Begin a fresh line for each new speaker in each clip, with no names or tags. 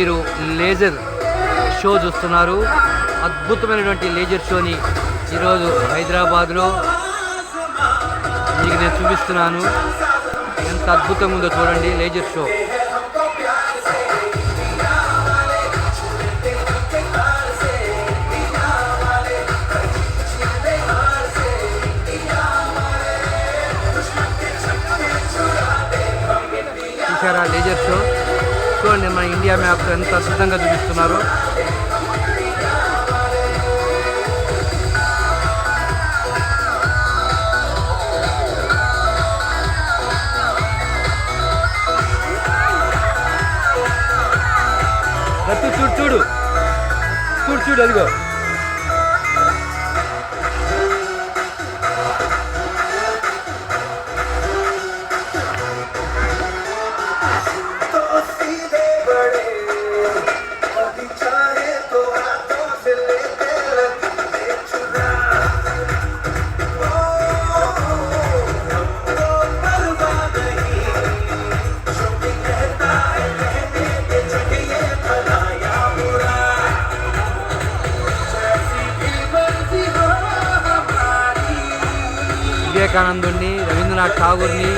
మీరు laser show చూస్తున్నారు. అద్భుతమైనటువంటి లేజర్ షోని ఈరోజు హైదరాబాద్లో మీకు నేను చూపిస్తున్నాను. ఎంత అద్భుతంగా ఉందో చూడండి లేజర్ షో. చూసారా లేజర్ షో? చూడండి మన ఇండియా మ్యాప్ ఎంత అద్భుతంగా చూపిస్తున్నారు. చూడు చూడు చూడు చూడు అదిగో. వివేకానందుని, రవీంద్రనాథ్ ఠాగూర్ని,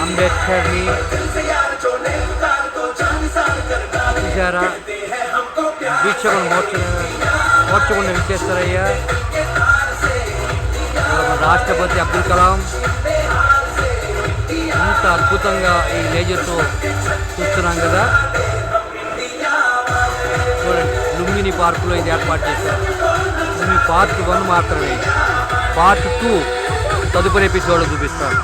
అంబేద్కర్ని చూసారా? దీక్షకుడు మోర్చకుండా విశ్వేశ్వరయ్య, రాష్ట్రపతి అబ్దుల్ కలాం ఎంత అద్భుతంగా ఈ లేజర్తో చూస్తున్నాం కదా. చూడండి లుంబిని పార్కులో ఇది ఏర్పాటు చేశారు. లుంబిని పార్ట్ 1 మాత్రమే, పార్ట్ 2 తదుపరి ఎపిసోడ్లో చూపిస్తాను.